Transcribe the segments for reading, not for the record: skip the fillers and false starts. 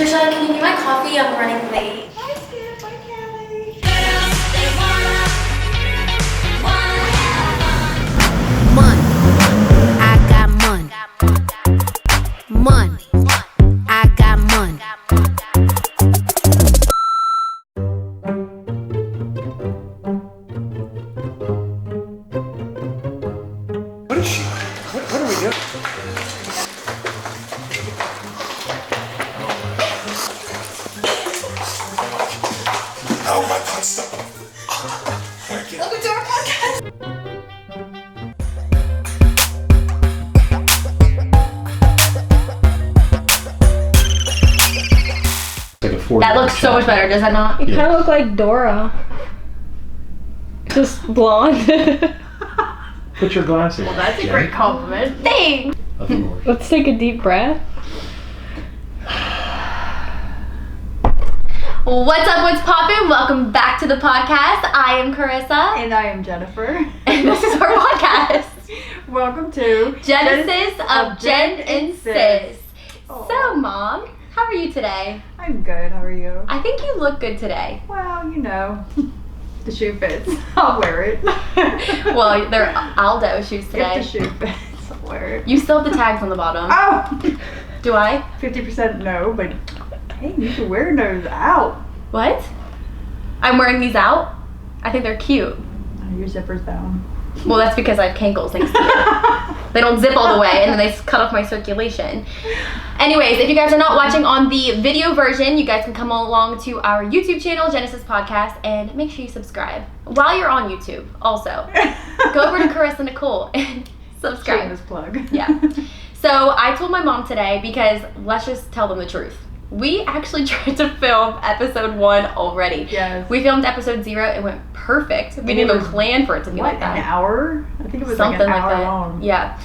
Trisha, can you get my coffee? I'm running late. Bye, Skip. Bye, Callie. Money, I got money. Money, I got money. What is she? What are we doing? Oh my God, stop. Welcome to our podcast. That looks so much better, does that not? You kind of look like Dora. Just blonde. Put your glasses on. That's a great compliment. Thanks. Of course. Let's take a deep breath. What's up, what's poppin'? Welcome back to the podcast. I am Carissa. And I am Jennifer. And this is our podcast. Welcome to Genesis of Jen and Sis. Aw. So, Mom, how are you today? I'm good. How are you? I think you look good today. Well, you know, the shoe fits. I'll wear it. Well, they're Aldo shoes If today. the shoe fits, I'll wear it. You still have the tags on the bottom. Oh! Do I? 50% no, but hey, you can wear those out. What? I'm wearing these out? I think they're cute. Oh, your zipper's down. Well, that's because I have cankles, thanks to you. They don't zip all the way, and then they cut off my circulation. Anyways, if you guys are not watching on the video version, you guys can come along to our YouTube channel, Genesis Podcast, and make sure you subscribe. While you're on YouTube, also, go over to Carissa Nicole and subscribe. Shameless plug. Yeah. So I told my mom today because let's just tell them the truth. We actually tried to film episode 1 already. Yes. We filmed episode 0. It went perfect. We And didn't it even was, plan for it to be What, like that. an hour? I think it was Something like an like hour that. long. Yeah.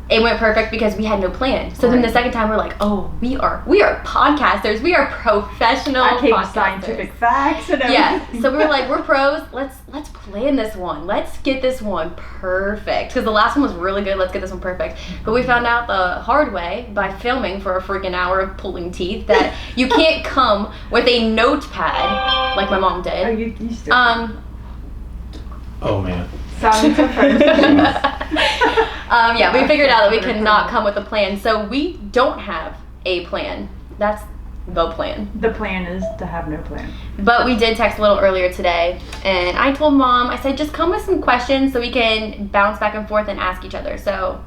It went perfect because we had no plan. So then the Right. second time we're like, oh, we are podcasters. We are professional I came with podcasters. scientific facts and everything. Yeah. So we were like, we're pros. Let's plan this one. Let's get this one perfect. Because the last one was really good. Let's get this one perfect. But we found out the hard way by filming for a freaking hour of pulling teeth that you can't come with a notepad like my mom Oh, did. you still Oh man. sounding so friendly. Yeah, we figured out that we could not come with a plan. So we don't have a plan. That's the plan. The plan is to have no plan. But we did text a little earlier today, and I told Mom, I said, just come with some questions so we can bounce back and forth and ask each other. So,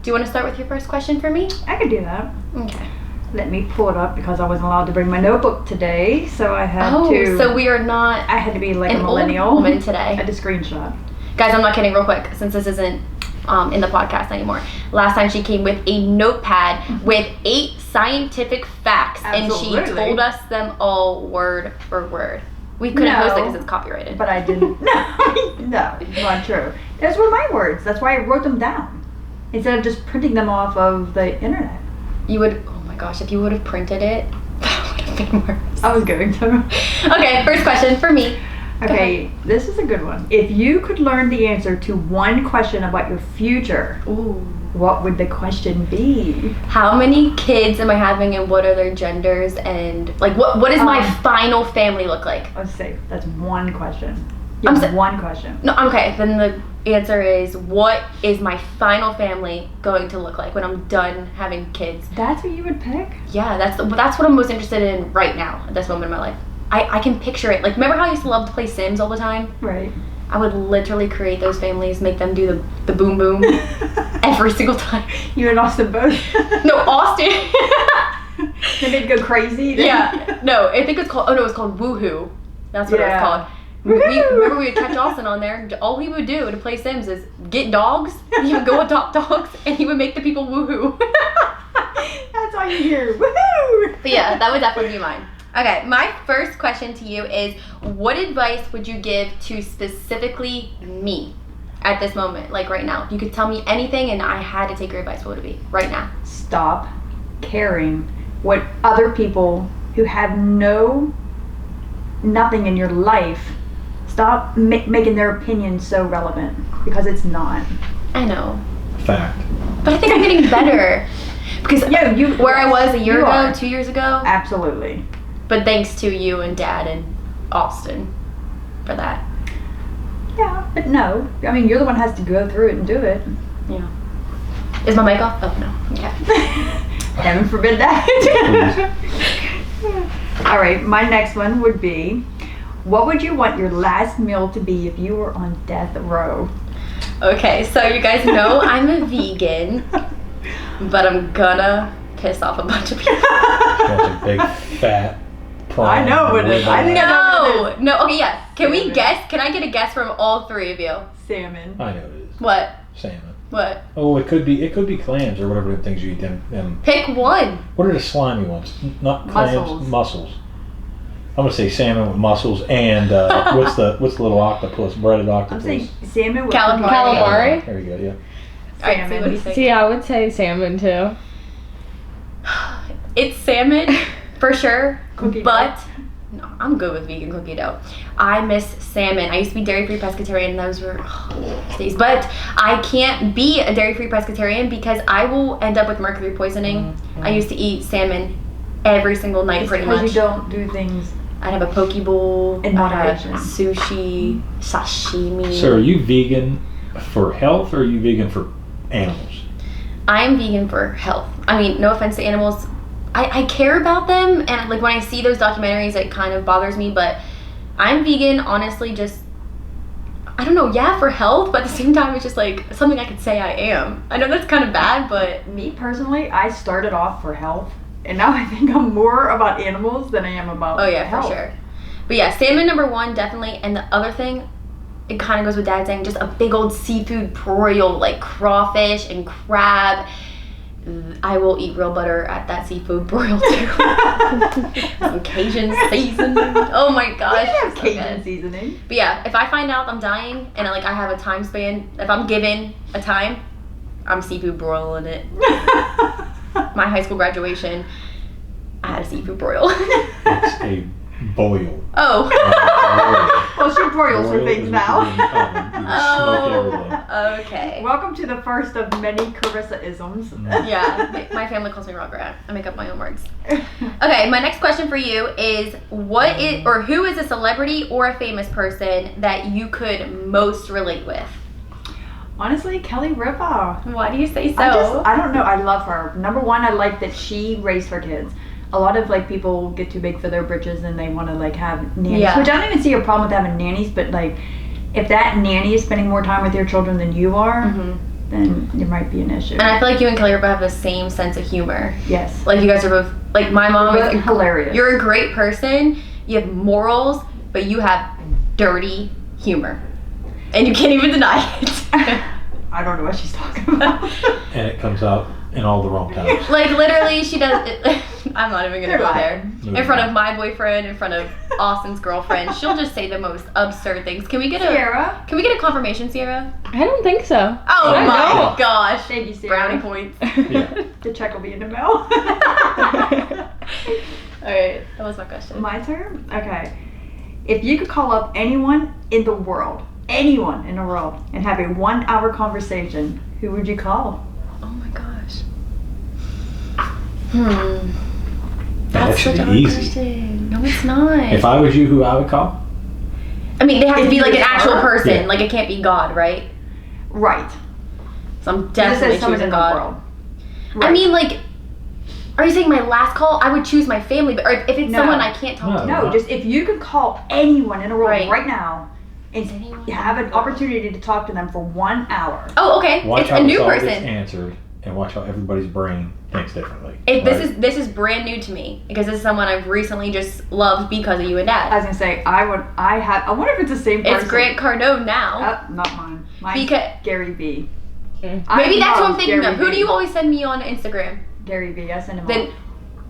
do you want to start with your first question for me? I could do that. Okay. Let me pull it up because I wasn't allowed to bring my notebook today, so I had to. So we are not I had to be like an a millennial. old woman I today. had to screenshot. Guys, I'm not kidding, real quick, since this isn't in the podcast anymore. Last time she came with a notepad with 8 scientific facts, and she Absolutely. told us them all word for word. We couldn't post it No. because it's copyrighted. But I didn't. No, not true. Those were my words. That's why I wrote them down instead of just printing them off of the internet. You would, oh my gosh, if you would have printed it, that would have been worse. I was going to. Okay, first question for me. Okay, this is a good one. If you could learn the answer to one question about your future, Ooh. what would the question be? How many kids am I having and what are their genders and like what does my final family look like? Let's say that's one question. I'm Yeah, sa- one question. No, okay, then the answer is what is my final family going to look like when I'm done having kids? That's what you would pick? Yeah, that's what I'm most interested in right now at this moment in my life. I can picture it. Like, remember how I used to love to play Sims all the time? Right. I would literally create those families, make them do the boom boom every single time. You and Austin both. No, Austin. Then they'd go crazy. Yeah, no, I think it's called, oh no, it's called Woohoo. That's what Yeah. it's called. Remember we would catch Austin on there. All he would do to play Sims is get dogs. He would go adopt dogs, and he would make the people woohoo. That's all you hear. Woohoo! But yeah, that would definitely be mine. Okay, my first question to you is, what advice would you give to specifically me at this moment, like right now? If you could tell me anything and I had to take your advice, what would it be right now? Stop caring what other people who have nothing in your life, stop making their opinion so relevant, because it's not. I know, Fact. but I think I'm getting better. because where I was a year you ago, are. 2 years ago. Absolutely. But thanks to you and Dad and Austin for that. Yeah, but no. I mean, you're the one who has to go through it and do it. Yeah. Is my mic off? Oh no. Okay. Heaven forbid that. All right, my next one would be, what would you want your last meal to be if you were on death row? Okay, so you guys know I'm a vegan, but I'm gonna piss off a bunch of people. That's a big fat prawn. I know what it is. I think I know what it is. No. Okay, yeah. Can we Salmon. guess? Can I get a guess from all three of you? Salmon. I know it is. What? Salmon. What? Oh, it could be clams or whatever the things you eat. Them. Pick one. What are the slimy ones? Not clams. Mussels. Mussels. I'm gonna say salmon with mussels and what's the little octopus? Breaded I'm octopus. saying salmon with Calamari. Calamari? There you go. Yeah. Alright, so what do you think? See, I would say salmon too. It's salmon for sure, Cookie dough. but no, I'm good with vegan cookie dough. I miss salmon. I used to be dairy-free pescatarian, and those were days. But I can't be a dairy-free pescatarian because I will end up with mercury poisoning. I used to eat salmon every single night, It's pretty because much. you don't do things. I'd have a poke bowl, In I'd have moderation. sushi, sashimi. So are you vegan for health or are you vegan for animals? I am vegan for health. I mean, no offense to animals. I care about them, and like when I see those documentaries, it kind of bothers me, but I'm vegan, honestly, just, I don't know, yeah, for health, but at the same time, it's just like something I could say I am. I know that's kind of bad, but Me personally, I started off for health, and now I think I'm more about animals than I am about oh yeah, health. for sure. But yeah, salmon number one, definitely, and the other thing, it kind of goes with Dad saying, just a big old seafood broil, like crawfish and crab. I will eat real butter at that seafood broil too. Some Cajun seasoning. Oh my gosh. We have so Cajun good. seasoning. But yeah, if I find out I'm dying and I have a time span, if I'm given a time, I'm seafood broiling it. My high school graduation, I had a seafood broil. It's a boil. Oh. Well, she broils her Boil things is now. what you do in the oven. You just smoke everything. Oh, okay. Welcome to the first of many Carissa-isms. Yeah, my family calls me Rugrat. I make up my own words. Okay, my next question for you is who is a celebrity or a famous person that you could most relate with? Honestly, Kelly Ripa. Why do you say so? I don't know. I love her. Number one, I like that she raised her kids. A lot of like people get too big for their britches and they want to like have nannies, Yeah. which I don't even see a problem with having nannies. But like, if that nanny is spending more time with your children than you are, then there might be an issue. And I feel like you and Kelly Ripa have the same sense of humor. Yes, Like you guys are both, like my mom Both is hilarious. You're a great person. You have morals, but you have dirty humor, and you can't even deny it. I don't know what she's talking about. And it comes out in all the wrong times. Like literally, she does. I'm not even gonna They're go there. lying. In front of my boyfriend, in front of Austin's girlfriend, she'll just say the most absurd things. Can we get Sierra, Can we get a confirmation, Sierra? I don't think so. Oh I my know. gosh! thank you, Sierra. Brownie points. Yeah. The check will be in the mail. All right, that was my question. My turn? Okay. If you could call up anyone in the world, and have a 1 hour conversation, who would you call? Oh my gosh. That That's should such a be hard easy. question. No, it's not. If I was you, who I would call? I mean, they have to If be you like an was actual her? person. Yeah. Like it can't be God, right? Right. So I'm This definitely says someone choosing in the God. world. I mean, like, are you saying my last call? I would choose my family, but or if it's No. someone I can't talk to. No, just if you could call anyone in the world Right. right now and Anyone have in an the world. opportunity to talk to them for 1 hour. Oh, okay. Watch It's how a new this all gets person. answered, and watch how everybody's brain thinks differently. If right? this is brand new to me because this is someone I've recently just loved because of you and I Dad. was gonna say I wonder if it's the same person. It's Grant Cardone now. Not mine. Mine's Because- Gary V. Mm. I Maybe that's what I'm love thinking Gary of. Who V. do you always send me on Instagram? Gary V. I send him Then- all.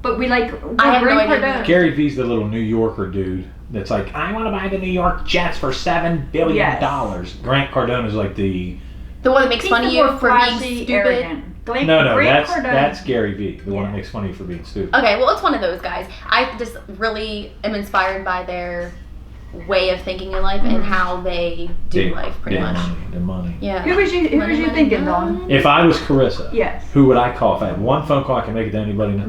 But we like I have no Grant idea. Cardone. Gary V's the little New Yorker dude that's like, I want to buy the New York Jets for $7 billion. Yes. Grant Cardone is like the The one that makes He's fun of the you more for being flashy, stupid. arrogant. Grant that's Cardone. that's Gary V, the one Yeah. that makes fun of you for being stupid. Okay, well, it's one of those guys. I just really am inspired by their way of thinking in life and how they do life, pretty much. The money. Yeah. Who was you thinking, Dawn? If I was Carissa, Yes. who would I call? If I had one phone call I can make it to anybody,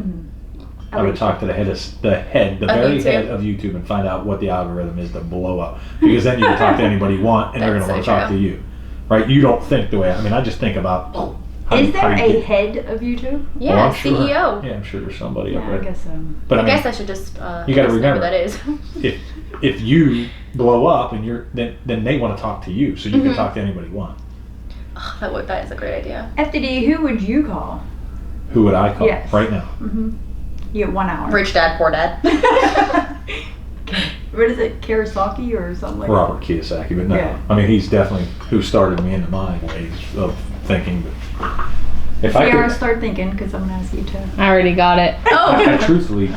I would talk to the very YouTube. head of YouTube and find out what the algorithm is to blow up. Because then you can talk to anybody you want, and they're going to want to talk to you, right? You don't think the way. I mean, I just think about. Is there a head of YouTube? Yeah, I'm sure. CEO. Yeah, I'm sure there's somebody Yeah, up there. I guess so. But I guess I should just you got to know remember who that is. if you blow up and then they want to talk to you, so you can talk to anybody you want. Oh, that is a great idea. FDD, who would you call? Who would I call Yes. right now? You get 1 hour. Rich dad, poor dad. What is it, Kiyosaki or something like Robert Kiyosaki, but no. Yeah. I mean, he's definitely who started me into my ways of thinking. But if that? I Sierra, could, start thinking, because I'm going to ask you too. I already got it. I truthfully,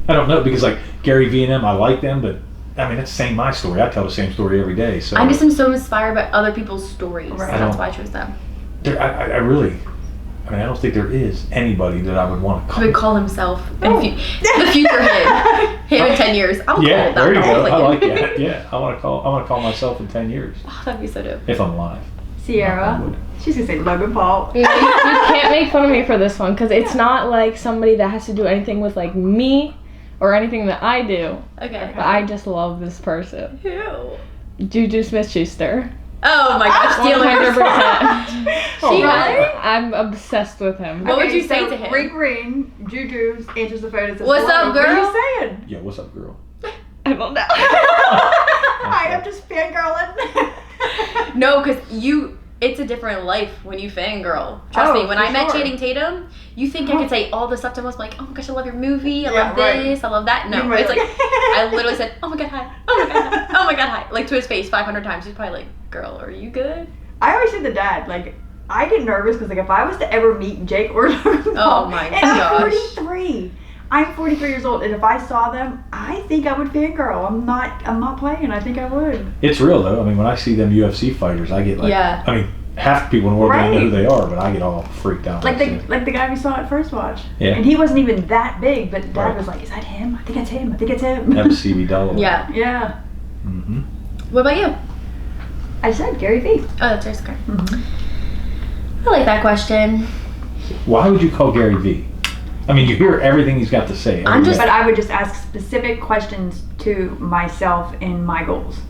I don't know, because like Gary Vee and them, I like them, but I mean, it's my story. I tell the same story every day. So I'm just so inspired by other people's stories. Right. That's why I chose them. I really, I mean, I don't think there is anybody that I would want to He would call. call himself the future him in 10 years. I'll Yeah, call there you go. I him. like that. Yeah, I want to call myself in 10 years Oh, that'd be so dope. if I'm alive. Sierra, I would. she's going to say Logan Paul. You can't make fun of me for this one because it's not like somebody that has to do anything with like me or anything that I do. Okay. But I just love this person. Who? Juju Smith-Schuster. Oh my gosh, stealing her 100%. She really? I'm obsessed with him. What would you say so to him? Ring ring, Juju answers the phone and says, What's "Hello, up, girl?" What are you saying? Yeah, what's up, girl? I don't know. Hi, I'm just fangirling. No, because it's a different life when you fangirl. Trust me, when for I met sure. Channing Tatum, you think I could say all the stuff to him, was like, oh my gosh, I love your movie, I Yeah, love right. this, I love that. No, You're right. it's like, I literally said, oh my god, hi, oh my god, hi, oh my god, hi, like to his face 500 times. He's probably like, girl, are you good? I always say to Dad, like, I get nervous because, like, if I was to ever meet Jake or Logan Paul, Oh my and I'm gosh. 43. I'm 43 years old, and if I saw them, I think I would fangirl. I'm not playing. I think I would. It's real though. I mean, when I see them UFC fighters, I get like, Yeah. I mean, half the people in the world don't know who Right. they are, but I get all freaked out. Like when I see the guy we saw at First Watch. Yeah. And he wasn't even that big, but Dad Right. was like, "Is that him? I think it's him. I think it's him." them. FCB Dollar. Yeah. Yeah. Mm-hmm. What about you? I said Gary Vee. Oh, that's yours, okay. Mm-hmm. I like that question. Why would you call Gary Vee? I mean, you hear everything he's got to say. I'm just- But I would just ask specific questions to myself and my goals.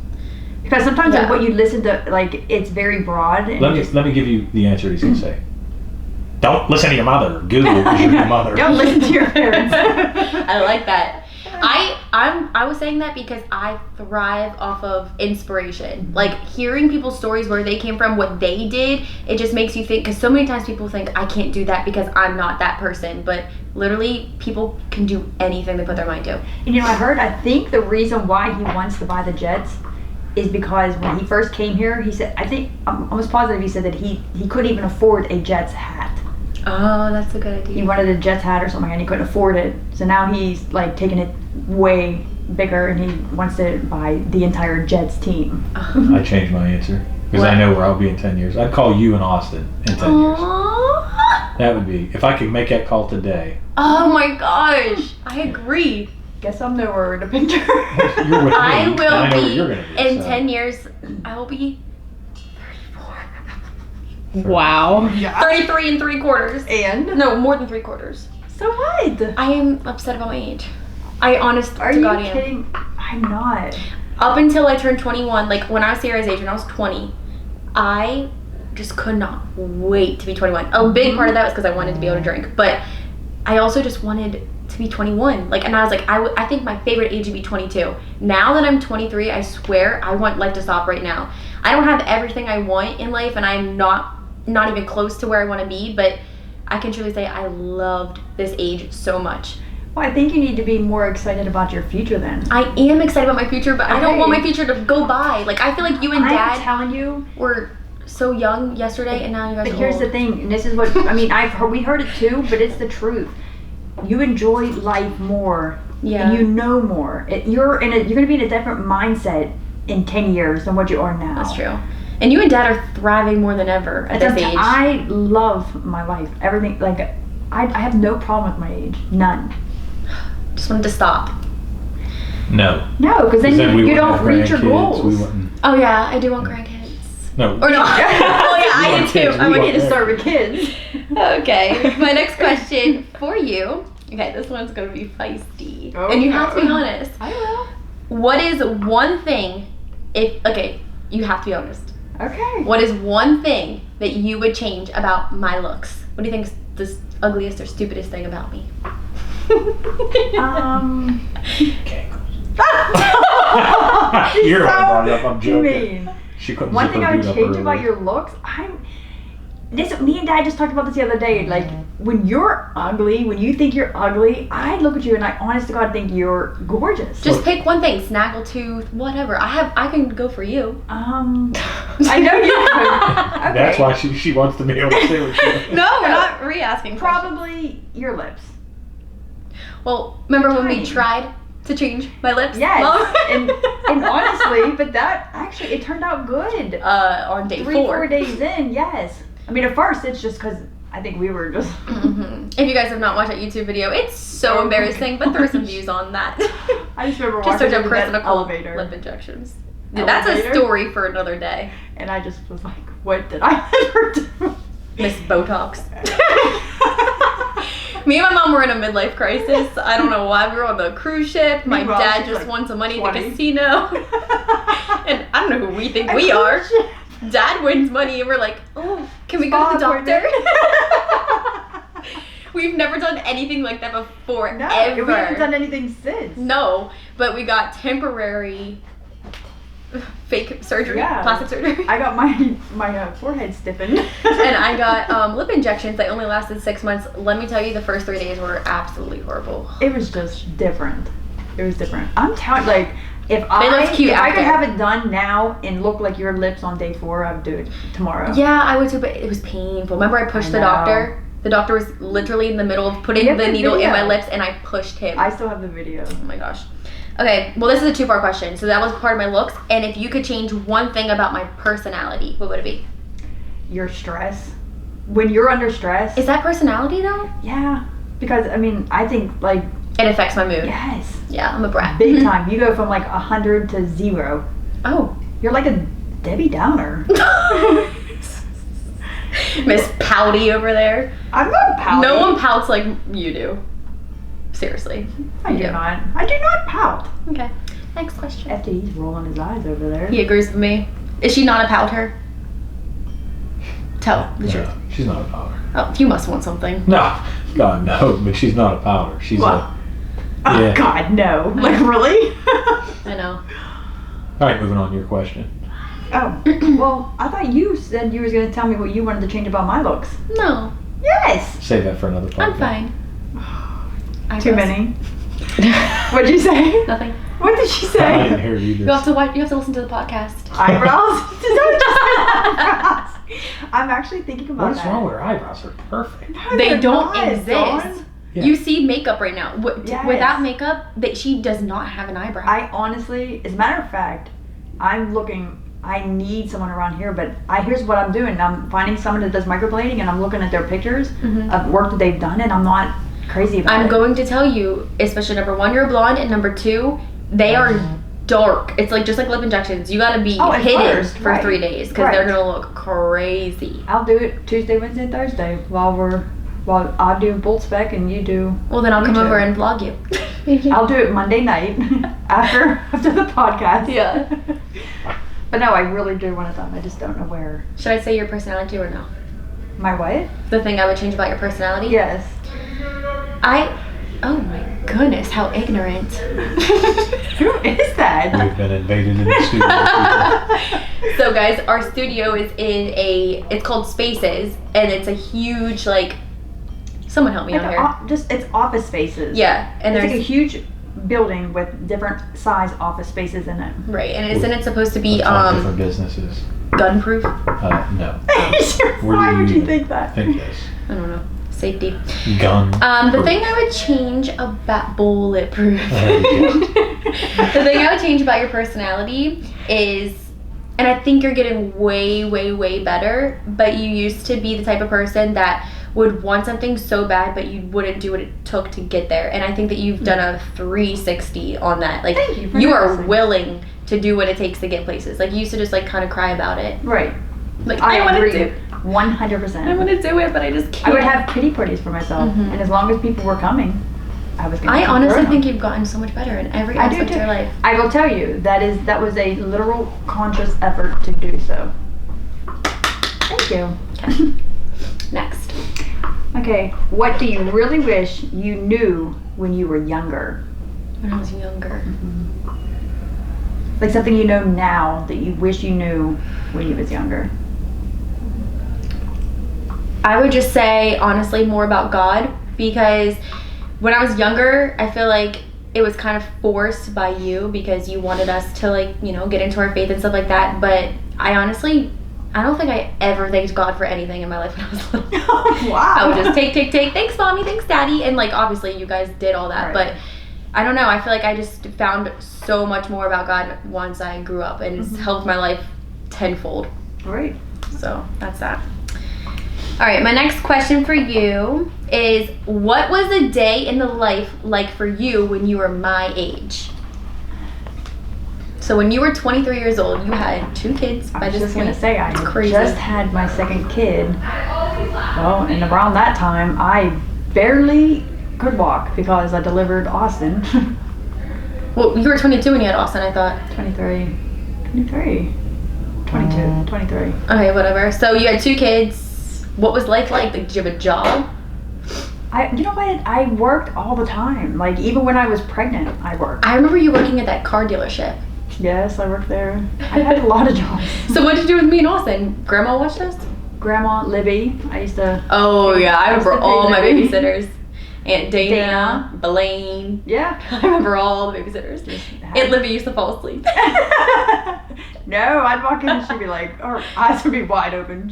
Because sometimes Yeah. like, what you listen to, like, it's very broad. And Let me give you the answer he's gonna say. Don't listen to your mother. Google is your mother. Don't listen to your parents. I like that. I was saying that because I thrive off of inspiration. Like hearing people's stories, where they came from, what they did, it just makes you think, because so many times people think I can't do that because I'm not that person, but literally people can do anything they put their mind to. And you know, I think the reason why he wants to buy the jets is because when he first came here, he said, I'm almost positive he said that he couldn't even afford a Jets hat. Oh, that's a good He idea. wanted a Jets hat or something and he couldn't afford it. So now he's like taking it way bigger and he wants to buy the entire Jets team. I changed my answer because I know where I'll be in 10 years. I'd call you in Austin in 10 years. Aww. That would be, if I could make that call today. Oh my gosh, I agree. Guess I'm nowhere in the picture. You're with me. I and will I know where be, you're gonna be, in so. 10 years, I will be 34. Wow. 33 and 3/4. And? No, more than 3/4. So what? I am upset about my age. I honest Are to you God am. kidding? I'm not. Up until I turned 21, like when I was Sarah's age, when I was 20, I just could not wait to be 21. A big part of that was because I wanted to be able to drink, but I also just wanted to be 21. Like, and I was like, I think my favorite age would be 22. Now that I'm 23, I swear I want life to stop right now. I don't have everything I want in life, and I'm not even close to where I want to be, but I can truly say I loved this age so much. Well, I think you need to be more excited about your future then. I am excited about my future, but I don't Okay. want my future to go by. Like, I feel like you and I'm Dad telling you. were so young yesterday, and now you guys But are here's old. the thing, and this is what I mean. We heard it too, but it's the truth. You enjoy life more, Yeah. and you know more. You're going to be in a different mindset in 10 years than what you are now. That's true. And you and Dad are thriving more than ever at this age. I love my life. Everything, like, I have no problem with my age. None. Just wanted to stop. No. No, because then, we you wouldn't don't have reach your grandkids, goals. We wouldn't. Oh yeah, I do want grandkids. No. Or no. Oh yeah, I want do kids, too. I we would want get to start with kids. Okay, my next question for you. Okay, this one's gonna be feisty, and you have to be honest. I will. What is one thing? You have to be honest. Okay. What is one thing that you would change about my looks? What do you think is the ugliest or stupidest thing about me? You're the one who brought it up. I'm joking. Mean. She couldn't. One zip thing her I would boot up change early. about your looks, me and Dad just talked about this the other day. Like, when you're ugly, when you think you're ugly, I look at you and I honest to God think you're gorgeous. Just pick one thing, snaggletooth, whatever. I can go for you. I know you could. Okay. That's why she wants to be able to say what she. No, we're not re-asking. Probably your lips. Well, remember when we Tiny. tried to change my lips? Yes. Mom? and honestly, but that actually, it turned out good. On day 4 days in, yes. I mean, at first, it's just because I think we were just... If you guys have not watched that YouTube video, it's so embarrassing, but there are some views on that. I just remember Just watching search up it in Chris that Nicole elevator. lip injections. Dude, that's a Elevator? story for another day. And I just was like, what did I ever do? Miss Botox. Me and my mom were in a midlife crisis. I don't know why. We were on the cruise ship. My Meanwhile, dad she's just like won some money 20. at the casino. And I don't know who we think we are. Dad wins money and we're like, oh, can we go to the doctor? We've never done anything like that before, No, ever. we haven't done anything since. No, but we got temporary fake surgery, Yeah. plastic surgery. I got my forehead stiffened. And I got lip injections. They only lasted 6 months. Let me tell you, the first 3 days were absolutely horrible. It was just different. It was different. I'm telling, like, if I looks cute if I after. could have it done now and look like your lips on day 4, I'd do it tomorrow. Yeah, I would too, but it was painful. Remember, I pushed I the know. doctor. The doctor was literally in the middle of putting You have the the needle in video. my lips, and I pushed him. I still have the video. Oh my gosh. Okay, well, this is a 2-part question. So that was part of my looks. And if you could change one thing about my personality, what would it be? Your stress. When you're under stress. Is that personality though? Yeah. Because, I mean, I think, like, It affects my mood. yes. Yeah, I'm a brat. Big time. You go from, like, 100 to 0. Oh. You're like a Debbie Downer. Miss Pouty over there. I'm not pouting. No one pouts like you do. Seriously. I do not. I do not pout. Okay. Next question. FD's rolling his eyes over there. He agrees with me. Is she not a pouter? Tell the truth. No, she's not a powder. Oh, you must want something. No, God no, but she's not a powder. She's What? a. Oh, Yeah. God, no. Like, really? I know. All right, moving on to your question. Oh, well, I thought you said you were going to tell me what you wanted to change about my looks. No, Yes. Save that for another podcast. I'm fine. Too Eyebrows. many. What'd you say? Nothing. What did she I say? didn't hear it either. You have to watch. You have to listen to the podcast. Eyebrows? Is that what you said? Eyebrows? I'm actually thinking about What's that. wrong with her eyebrows? They're perfect. No, They they're don't not, exist. Dawn. Yeah. You see makeup right now. Yes. Without makeup, she does not have an eyebrow. I honestly, as a matter of fact, I'm looking. I need someone around here, but here's what I'm doing. I'm finding someone that does microblading, and I'm looking at their pictures of work that they've done, and I'm not crazy about it. I'm going to tell you, especially number 1, you're blonde, and number 2, they are dark. It's like just like lip injections. You got to be at hidden first, for right. 3 days because they're gonna look crazy. I'll do it Tuesday, Wednesday, Thursday while I do Bolt Spec and you do. Well, then I'll come YouTube. over and vlog you. I'll do it Monday night after the podcast. Yeah. But no, I really do want it done. I just don't know where. Should I say your personality or no? My what? The thing I would change about your personality? Yes. Oh my goodness, how ignorant. Who is that? We've been invaded in the studio. So guys, our studio is in it's called Spaces, and it's a huge, like, someone help me out here. It's office spaces. Yeah, and It's there's, like a huge building with different size office spaces in it. right, and it's supposed to be, Let's talk different businesses. gun-proof? No. Why do would you you think that? Think this. I don't know. Safety. Gun. The thing I would change about bulletproof. There you go. The thing I would change about your personality is, and I think you're getting way, way, way better, but you used to be the type of person that would want something so bad, but you wouldn't do what it took to get there. And I think that you've done a 360 on that. Like, Thank you for you are noticing. willing to do what it takes to get places. Like, you used to just like kind of cry about it. Right. Like, I want agree. to do 100%. I want to do it, but I just can't. I would have pity parties for myself, and as long as people were coming, I was going to I honestly think you've gotten so much better in every I do aspect of too. your life. I will tell you, that was a literal conscious effort to do so. Thank you. Okay. Next. Okay, what do you really wish you knew when you were younger? When I was younger. Like something you know now that you wish you knew when you was younger. I would just say, honestly, more about God, because when I was younger, I feel like it was kind of forced by you because you wanted us to, like, you know, get into our faith and stuff like that. But I don't think I ever thanked God for anything in my life when I was little. Wow. I would just take. Thanks, mommy. Thanks, daddy. And like, obviously, you guys did all that, Right. but I don't know. I feel like I just found so much more about God once I grew up, and it's helped my life tenfold. Great. So that's that. All right, my next question for you is, what was a day in the life like for you when you were my age? So when you were 23 years old, you had 2 kids I by was this just point. going to say, I It's had crazy. just had my second kid. Well, and around that time, I barely could walk because I delivered Austin. Well, you were 22 when you had Austin, I thought. 23. 22. 23. Okay, whatever. So you had 2 kids. What was life like? Did you have a job? You know what? I worked all the time. Like, even when I was pregnant, I worked. I remember you working at that car dealership. Yes, I worked there. I had a lot of jobs. So what did you do with me and Austin? Grandma watched us? Grandma, Libby, I used to... Oh yeah, I remember Used to all my pay babysitters. Aunt Dana, Blaine. Yeah. I remember all the babysitters. Aunt Libby used to fall asleep. No, I'd walk in and she'd be like, her eyes would be wide open.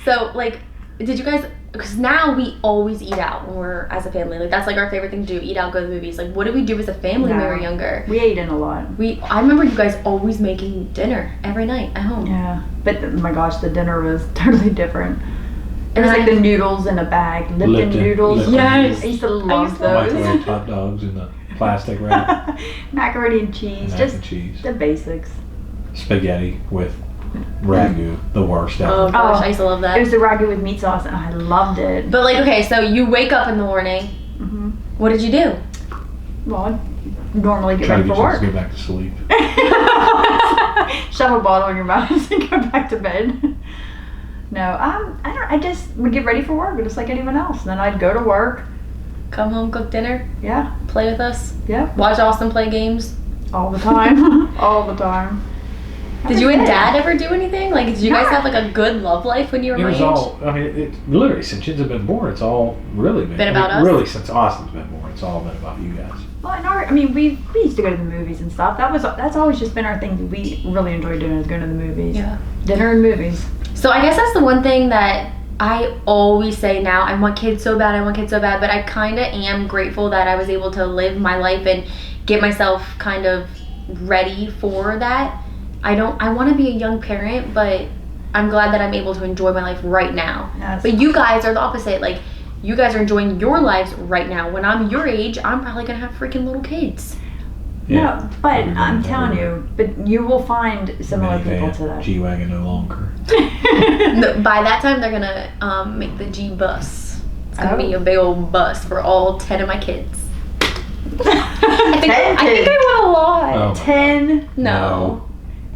So, like, did you guys, because now we always eat out when we're as a family. Like, that's like our favorite thing to do, eat out, go to the movies. Like, what did we do as a family when we were No. younger? We ate in a lot. I remember you guys always making dinner every night at home. Yeah. But, my gosh, the dinner was totally different. It And was like I- the noodles in a bag. Lipton noodles. Lipton Yes. I used to love those. Microwave hot dogs in the plastic wrap. Macaroni and cheese. Mac Just and cheese. the basics. Spaghetti with ragu, the worst ever. Oh gosh, Oh. I used to love It that. was the ragu with meat sauce and I loved it. But like, okay, so you wake up in the morning. Hmm. What did you do? Well, I'd normally get Try to ready get for you work. to get back to sleep. Shove a bottle in your mouth and go back to bed. No, I just would get ready for work just like anyone else. Then I'd go to work. Come home, cook dinner, Yeah, play with us, yeah, watch Austin play games. all the time. All the time. Did you and That's it. Dad ever do anything? Like, did you guys Yeah. have like a good love life when you were It my was age? all, I mean, it literally, since kids have been born, it's all really been About I mean, us? Really, since Austin's been born, it's all been about you guys. Well, we used to go to the movies and stuff. That's always just been our thing that we really enjoy doing is going to the movies. Yeah. Dinner and movies. So I guess that's the one thing that I always say now. I want kids so bad, but I kind of am grateful that I was able to live my life and get myself kind of ready for that. I want to be a young parent, but I'm glad that I'm able to enjoy my life right now. Yes. But you guys are the opposite. Like, you guys are enjoying your lives right now. When I'm your age, I'm probably going to have freaking little kids. No, but I'm telling you, but you will find similar people Minivan, to that. G-Wagon no longer. By that time, they're going to make the G bus. It's going to be Oh. a big old bus for all 10 of my kids. I I think I want a lot. Oh. 10. No.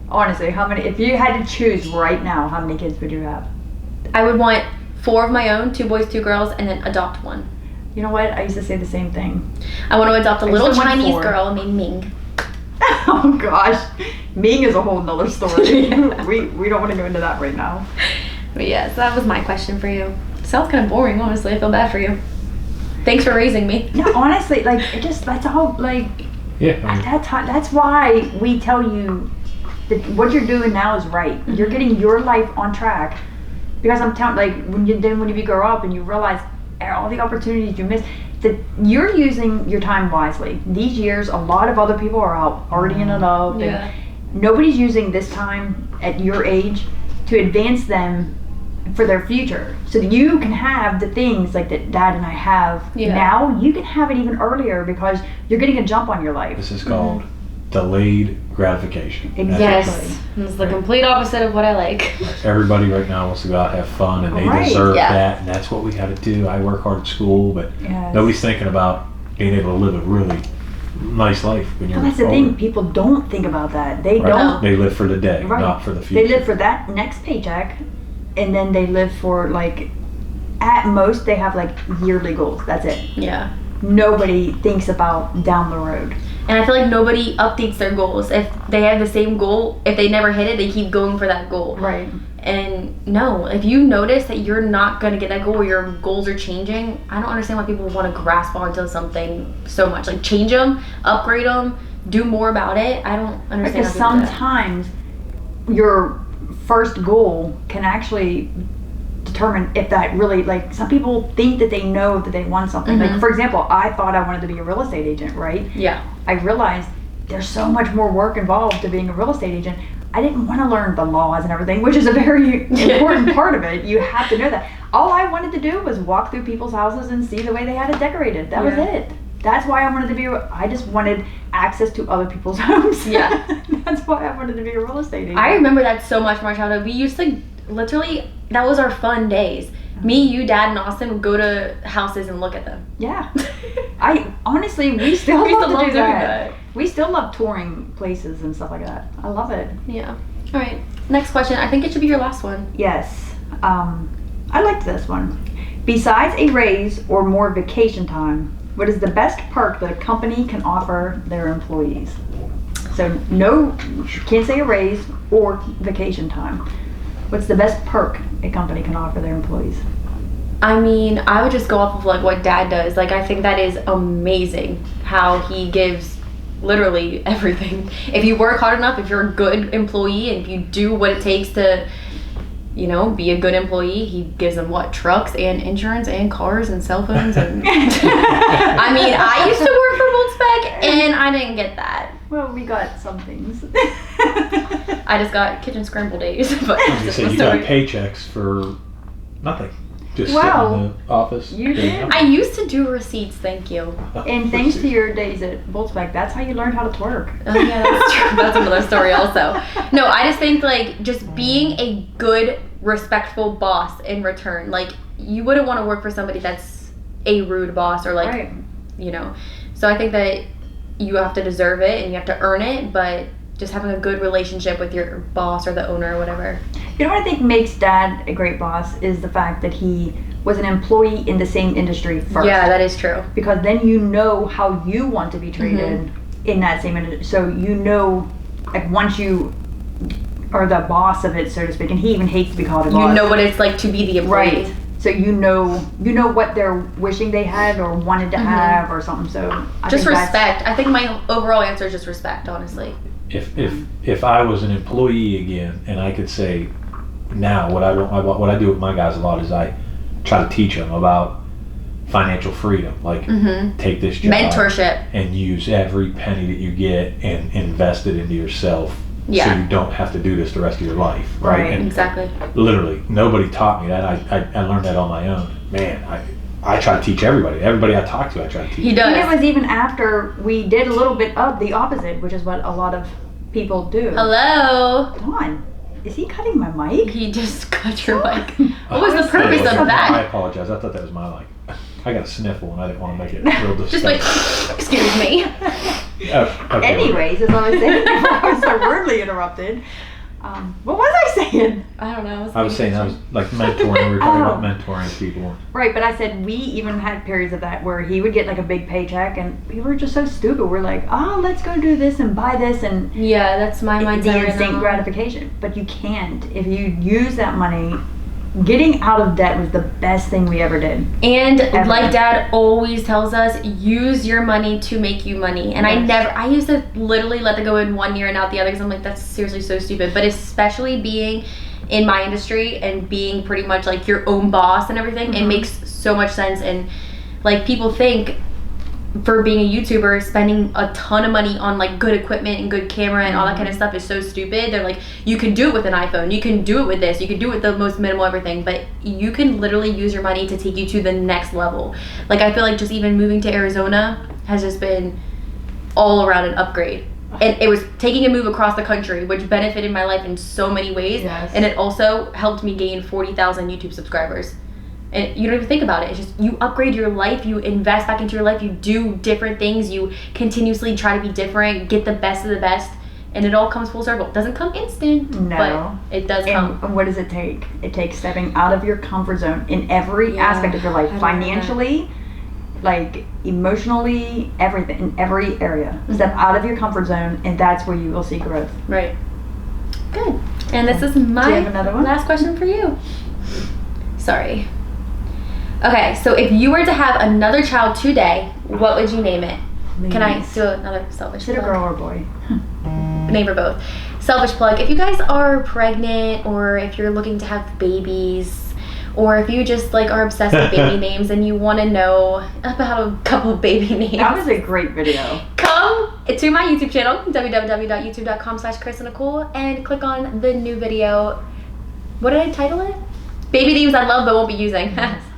Honestly, how many? If you had to choose right now, how many kids would you have? I would want 4 of my own, 2 boys, 2 girls, and then adopt 1. You know what? I used to say the same thing. I want to adopt a I little still want Chinese 4. girl named Ming. Oh gosh, Ming is a whole nother story. we don't want to go into that right now. But yeah, so that was my question for you. Sounds kind of boring, honestly. I feel bad for you. Thanks for raising me. No, honestly, like that's all. Like Yeah, at I mean, that time, that's why we tell you that what you're doing now is right. You're getting your life on track. Because I'm telling, like when you grow up and you realize all the opportunities you miss, that you're using your time wisely. These years, a lot of other people are out partying it up. Yeah. And nobody's using this time at your age to advance them for their future. So that you can have the things like that Dad and I have now, you can have it even earlier because you're getting a jump on your life. This is called delayed gratification. Exactly. Yes. It's the complete opposite of what I like. Everybody right now wants to go out and have fun, and they deserve that, and that's what we got to do. I work hard at school, but nobody's thinking about being able to live a really nice life when you're that's the older. thing. People don't think about that. They don't. They live for the day, not for the future. They live for that next paycheck, and then they live for like, at most they have like yearly goals. That's it. Yeah. Nobody thinks about down the road. And I feel like nobody updates their goals. If they have the same goal, if they never hit it, they keep going for that goal. Right. And no, if you notice that you're not going to get that goal or your goals are changing, I don't understand why people want to grasp onto something so much. Like change them, upgrade them, do more about it. I don't understand. Because sometimes your first goal can actually determine if that really, like, some people think that they know that they want something. Like, for example, I thought I wanted to be a real estate agent, right? Yeah. I realized there's so much more work involved to being a real estate agent. I didn't want to learn the laws and everything, which is a very important part of it. You have to know that. All I wanted to do was walk through people's houses and see the way they had it decorated. That was it. That's why I wanted to be, I just wanted access to other people's homes. Yeah. That's why I wanted to be a real estate agent. I remember that so much from our childhood. We used to literally, that was our fun days. Me, you, Dad, and Austin would go to houses and look at them. Yeah. I honestly, we still We love still to do love that. doing We still love touring places and stuff like that. I love it. Yeah. All right. Next question. I think it should be your last one. Yes. I liked this one. Besides a raise or more vacation time, what is the best perk that a company can offer their employees? So no, can't say a raise or vacation time. What's the best perk a company can offer their employees? I mean, I would just go off of like what Dad does. Like, I think that is amazing how he gives literally everything. If you work hard enough, if you're a good employee, and if you do what it takes to, you know, be a good employee, he gives them what? Trucks and insurance and cars and cell phones and I mean, I used to work for Volkswagen and I didn't get that. Well, we got some things. I just got kitchen scramble days, but You say you got paychecks for nothing. Just sit in the office. You did. I used to do receipts, thank you. And thanks to your days at Volkswagen, that's how you learned how to twerk. Oh yeah, that's true. That's another story also. No, I just think like just being a good, respectful boss in return. Like, you wouldn't want to work for somebody that's a rude boss or like, you know. So I think that you have to deserve it and you have to earn it, but just having a good relationship with your boss or the owner or whatever. You know what I think makes Dad a great boss is the fact that he was an employee in the same industry first. Yeah, that is true. Because then you know how you want to be treated in that same industry. So you know, like, once you are the boss of it, so to speak, and he even hates to be called a boss. You know what it's like to be the employee. Right. So you know what they're wishing they had or wanted to have or something. So I just think respect. I think my overall answer is just respect, honestly. If I was an employee again and I could say now what I do with my guys a lot is I try to teach them about financial freedom, like take this job, mentorship, and use every penny that you get and invest it into yourself. Yeah. So you don't have to do this the rest of your life, right? And exactly. Literally, nobody taught me that. I learned that on my own. Man, I try to teach everybody. Everybody I talk to, I try to teach. He does. And it was even after we did a little bit of the opposite, which is what a lot of people do. Hello. Dawn, is he cutting my mic? He just cut your mic. What was the purpose of I that? apologize. I thought that was my mic. I got a sniffle and I didn't want to make it real disgusting. Just like, excuse me. Okay, Anyways, as I was saying before I was so rudely interrupted, what was I saying? I don't know. I was saying I was like mentoring. We were talking about mentoring people. Right, but I said we even had periods of that where he would get like a big paycheck and people were just so stupid. We're like, oh, let's go do this and buy this and Yeah, that's my mindset the right instant now. gratification. But you can't. If you use that money, getting out of debt was the best thing we ever did. And Ever. like Dad always tells us, use your money to make you money. And I used to literally let it go in one year and out the other because I'm like, that's seriously so stupid. But especially being in my industry and being pretty much like your own boss and everything, it makes so much sense. And like people think for being a YouTuber, spending a ton of money on like good equipment and good camera and all that kind of stuff is so stupid. They're like, you can do it with an iPhone, you can do it with this, you can do it with the most minimal everything, but you can literally use your money to take you to the next level. Like I feel like just even moving to Arizona has just been all around an upgrade. And it was taking a move across the country, which benefited my life in so many ways. Yes. And it also helped me gain 40,000 YouTube subscribers. And you don't even think about it. It's just you upgrade your life, you invest back into your life, you do different things, you continuously try to be different, get the best of the best, and it all comes full circle. It doesn't come instant, No. but it does come. And what does it take? It takes stepping out of your comfort zone in every aspect of your life, financially, like emotionally, everything, in every area. Step out of your comfort zone, and that's where you will see growth. Right. Good. And this is Do you my have another one? last question for you. Sorry. Okay, so if you were to have another child today, what would you name it? Can I do another selfish Is it a plug? girl or a boy? Name or both. Selfish plug. If you guys are pregnant, or if you're looking to have babies, or if you just like are obsessed with baby names and you want to know about a couple of baby names, That was a great video. come to my YouTube channel, www.youtube.com/ChrisAndNicole, and click on the new video. What did I title it? Baby names I love but won't be using.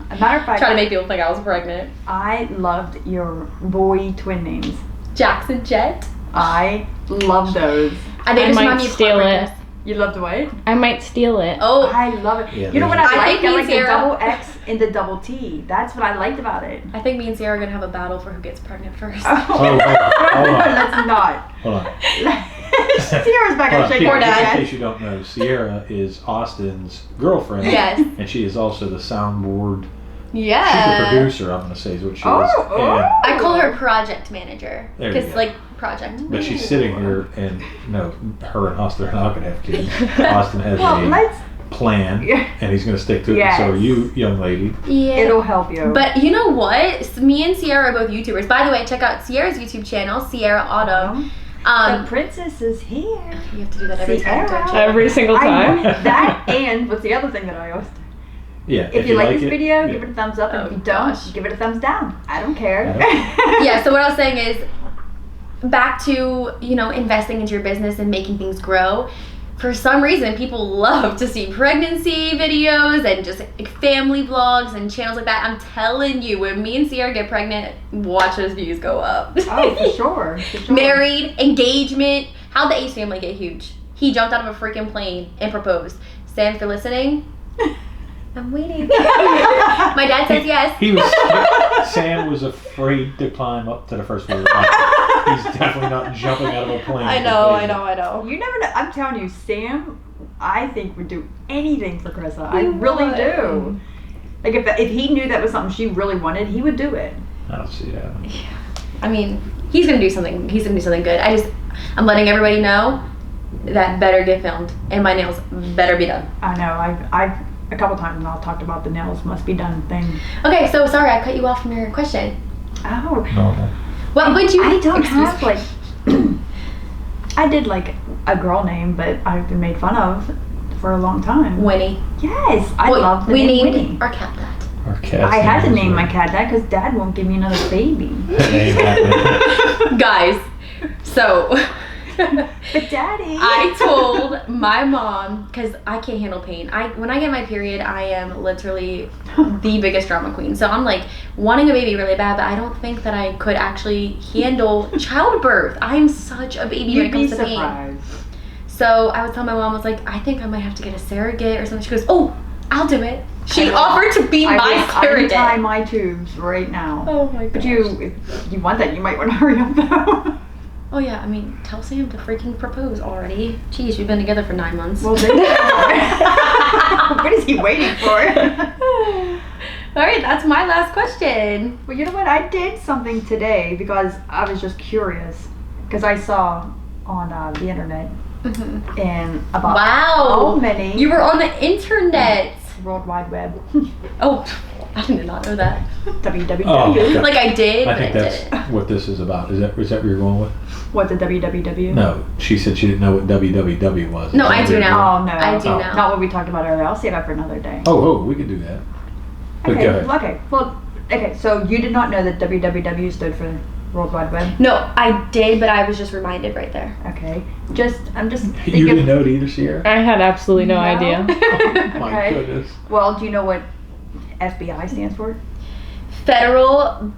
As a matter of fact, Trying to make people think I was pregnant. I loved your boy twin names. Jackson Jet. I love those. And they I just might remind me of steal Heartbreakers. it. You love the what? I might steal it. Oh, I love it. Yeah, You know what there's- I I like? think I me like and the Sarah- double X and the double T. That's what I liked about it. I think me and Sarah are gonna have a battle for who gets pregnant first. Oh, hold on. Let's not. Hold on. Sierra's back Hold on on. shaking her In head. case you don't know, Sierra is Austin's girlfriend. Yes. And she is also the soundboard. She's the Yeah. producer, I'm going to say, is what she Oh, is. oh. And, I call her project manager. There you Because go. like project. but she's sitting here, and no, her and Austin are not going to have kids. Austin has Well, a let's. plan, Yeah. and he's going to stick to it. Yes. So are you, young lady. Yeah. It'll help you. But you know what? Me and Sierra are both YouTubers. By the way, check out Sierra's YouTube channel, Sierra Autumn. The princess is here. You have to do that every time, Sierra. don't you? Every single I time. know that, and what's the other thing that I always do? Yeah. If you like this it, video, yeah. give it a thumbs up, and Oh, if you don't, gosh. give it a thumbs down. I don't care. Yeah, so what I was saying is back to, investing into your business and making things grow. For some reason, people love to see pregnancy videos and just family vlogs and channels like that. I'm telling you, when me and Sierra get pregnant, watch those views go up. Oh, for sure. For sure. Married, engagement. How'd the Ace family get huge? He jumped out of a freaking plane and proposed. Sam, if you're listening, I'm waiting. My dad says yes. He was. Sam was afraid to climb up to the first floor. He's definitely not jumping out of a plane. I know. You never know. I'm telling you, Sam, I think would do anything for Carissa. I He really would. do. Like if he knew that was something she really wanted, he would do it. I don't see that. I mean, he's gonna do something. He's gonna do something good. I'm letting everybody know that better get filmed, and my nails better be done. I know. I've a couple times now talked about the nails must be done thing. Okay, so sorry I cut you off from your question. Oh, No. What would you? I don't excuse have me. like. I did like a girl name, but I've been made fun of for a long time. Winnie. Yes, I Well, love the we name named Winnie. our cat that. Our cat. I had to name my cat that because Dad won't give me another baby. Ain't happening. Guys, so But Daddy, I told my mom, because I can't handle pain. When I get my period, I am literally the biggest drama queen. So I'm like wanting a baby really bad, but I don't think that I could actually handle childbirth. I'm such a baby when it you'd be comes to pain. surprised. So I was telling my mom, I was like, I think I might have to get a surrogate or something. She goes, oh, I'll do it. She offered to be my I surrogate. tie my tubes right now. Oh my But gosh. if you want that, you might want to hurry up though. Oh yeah, I mean, tell Sam to freaking propose already. Jeez, we've been together for 9 months. Well, there you go. What is he waiting for? All right, that's my last question. Well, you know what? I did something today because I was just curious. Because I saw on the internet and about how Wow. many You were on the internet. World Wide Web. Oh, I did not know that. www. Oh, okay. Like I did, I but think I that's didn't. what this is about. Is that what you're going with? What's a www? No, she said she didn't know what www was. No, Is that I what do you're now. Oh, no. I do Oh. now. Not what we talked about earlier. I'll save that for another day. Oh, we could do that. But Okay, go ahead. okay. Well, Okay, so you did not know that WWW stood for World Wide Web? No, I did, but I was just reminded right there. Okay. I'm just You thinking. didn't know it either, Sierra? I had absolutely no idea. My Okay. goodness. Well, do you know what FBI stands for? Federal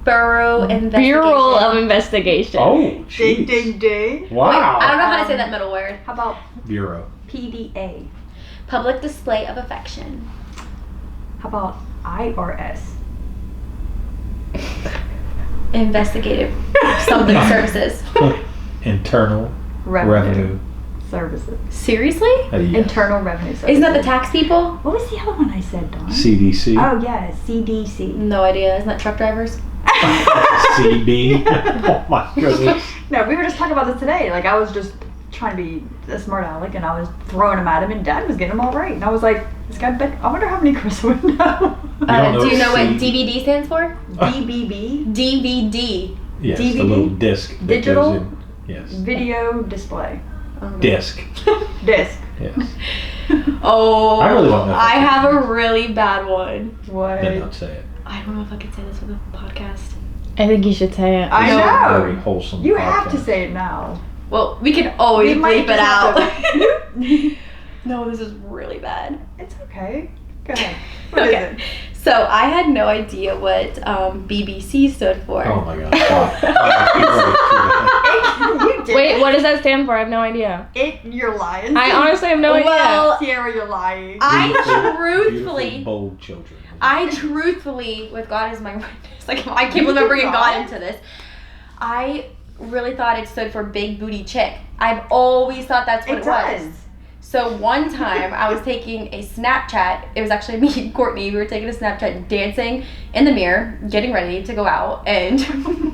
Bureau Investigation. Bureau of Investigation. Oh, jeez. ding. Wait, Wow. I don't know how to say that middle word. How about Bureau. PDA? Public display of affection. How about IRS? Investigative something services. Internal Revenue. Services. Seriously? Yes. Internal Revenue Services. Isn't that the tax people? What was the other one I said, Dawn? CDC. Oh, yeah, CDC. No idea. Isn't that truck drivers? CB. Oh my goodness. No, we were just talking about this today. Like, I was just trying to be a smart aleck, and I was throwing them at him, and Dad was getting them all right. And I was like, this guy, I wonder how many Chris would know. Do you know what C- DVD stands for? DBB, DVD. Yes, the DVD? little disc. That Digital? Goes in. Yes. video display. Disc. Disc. Yes. Oh, I really don't know if I I can have do a really bad one. What? Then don't say it. I don't know if I can say this for the podcast. I think you should say it. I This is a very know. wholesome You have to podcast. say it now. Well, we can always We might bleep it just out. have to- No, this is really bad. It's okay. Go ahead. What is Okay. So I had no idea what BBC stood for. Oh my god. Stop. it? You did. Wait, what does that stand for? I have no idea. You're lying. I honestly have no Well, Sierra, you're lying. I truthfully, Beautiful, bold children. I truthfully, with God as my witness, like I can't believe I'm bringing God into this. I really thought it stood for big booty chick. I've always thought that's what it, does. was. So one time I was taking a Snapchat. It was actually me and Courtney. We were taking a Snapchat, dancing in the mirror, getting ready to go out, and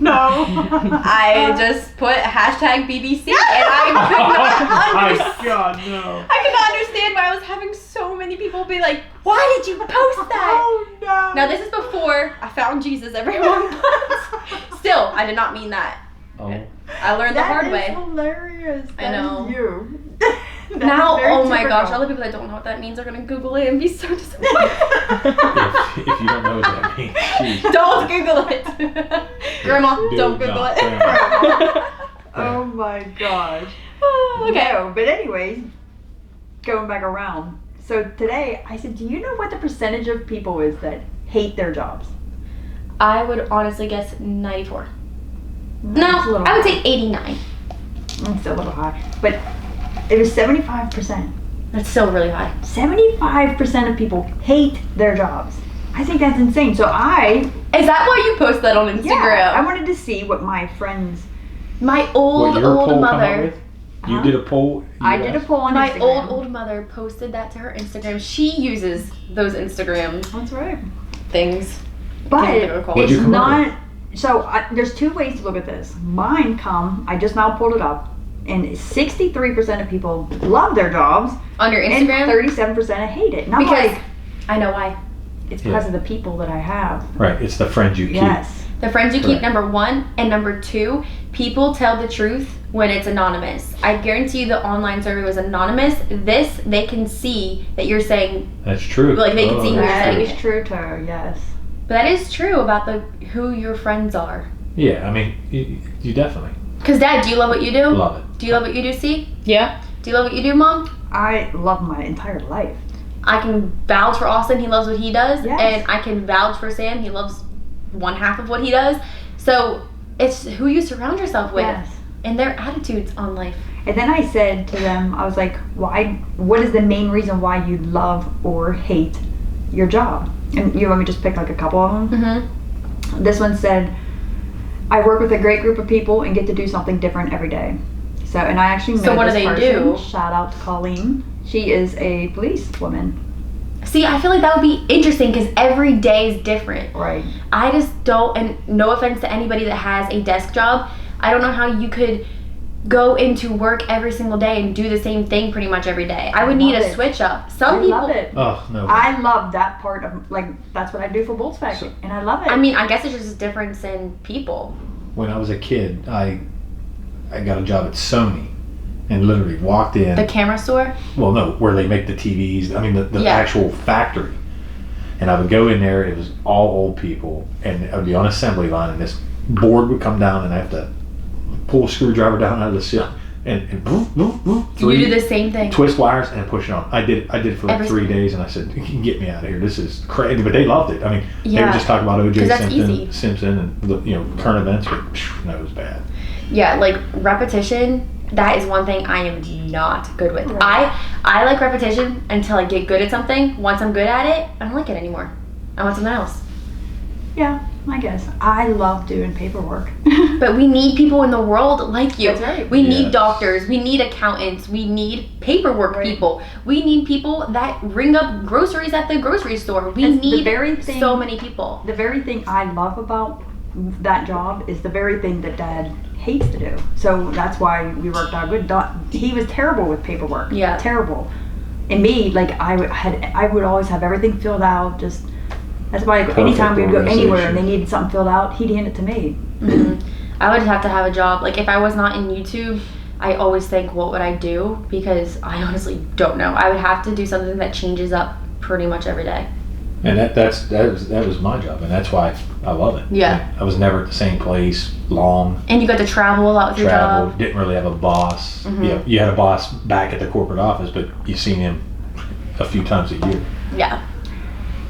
No. I just put hashtag BBC, and I could not My understand. god, no. I could not understand why I was having so many people be like, "Why did you post that?" Oh no. Now this is before I found Jesus, everyone. But still, I did not mean that. Oh. I learned the hard That way. is hilarious. I That know. is you. That Now, is very oh my typical. gosh, all the people that don't know what that means are gonna Google it and be so disappointed. If you don't know what that means, jeez. Don't Google it. Grandma, Do don't not, Google it. Grandma. Oh my gosh. Okay. No, but anyways, going back around. So today I said, do you know what the percentage of people is that hate their jobs? I would honestly guess 94. It's a No, little I would high. say 89. It's a little high. But it was 75%. That's still really high. 75% of people hate their jobs. I think that's insane. So Is that why you post that on Instagram? yeah, I wanted to see what my friends. My What old your poll come up mother. with? You Huh? did a poll? I did a poll on My Instagram. old mother posted that to her Instagram. She uses those Instagram That's right. things. But Can't think of a call. What'd it's you come up not. So there's two ways to look at this. Mine I just now pulled it up, and 63% of people love their jobs, On your and Instagram? 37% hate it. And I'm Because like, I know why. it's Yeah. because of the people that I have. Right, it's the friends you keep. Yes. The friends you keep, Correct. number one, and number two, people tell the truth when it's anonymous. I guarantee you the online survey was anonymous. This, they can see that you're saying, That's true. Like, they can see who you're That saying is it. true, Tara. Yes. but that is true about who your friends are. Yeah, I mean, you definitely Because Dad, do you love what you do? love it. Do you love what you do, C? Yeah. Do you love what you do, Mom? I love my entire life. I can vouch for Austin, he loves what he does. Yes. And I can vouch for Sam, he loves one half of what he does. So it's who you surround yourself with Yes. and their attitudes on life. And then I said to them, I was like, what is the main reason why you love or hate your job? And you want me to just pick like a couple of them? Mm-hmm. This one said, I work with a great group of people and get to do something different every day. So, and I actually know So what do this they person. do? Shout out to Colleen. She is a police woman. See, I feel like that would be interesting because every day is different. Right. I just don't, and no offense to anybody that has a desk job, I don't know how you could go into work every single day and do the same thing pretty much every day. I would need Love a it. switch up. Some I people, love it. Oh, no. I love that part of, like, that's what I do for Bolts Factory. And I love it. I mean, I guess it's just a difference in people. When I was a kid, I got a job at Sony and literally walked in. The camera store? Well, no, where they make the TVs. I mean, the Yeah. actual factory. And I would go in there, it was all old people, and I would be on assembly line, and this board would come down, and I have to pull a screwdriver down out of the ceiling, and boof, boof, boof, You do the same thing. twist wires and push it on. I did it for like Every 3 single- days, and I said, "You can get me out of here. This is crazy." But they loved it. I mean, they Yeah. would just talk about 'Cause O.J. that's easy. Simpson, and the current events. But no, it was bad. Yeah, like repetition, that is one thing I am not good with. I like repetition until I get good at something. Once I'm good at it, I don't like it anymore. I want something else. Yeah, I guess. I love doing paperwork. But we need people in the world like you. That's right. We need Yes. doctors, we need accountants, we need paperwork Right. people. We need people that ring up groceries at the grocery store. We That's the need very thing- so many people. The very thing I love about that job is the very thing that Dad hates to do. So that's why we worked out good. He was terrible with paperwork. Yeah. Terrible. And me, like I would always have everything filled out. Just that's why anytime we would go anywhere and they needed something filled out, he'd hand it to me. I would have to have a job. Like if I was not in YouTube, I always think, what would I do? Because I honestly don't know. I would have to do something that changes up pretty much every day. And that was my job, and that's why I love it. Yeah. I was never at the same place long. And you got to travel a lot with your Traveled, job. didn't really have a boss. You had a boss back at the corporate office, but you seen him a few times a year. Yeah.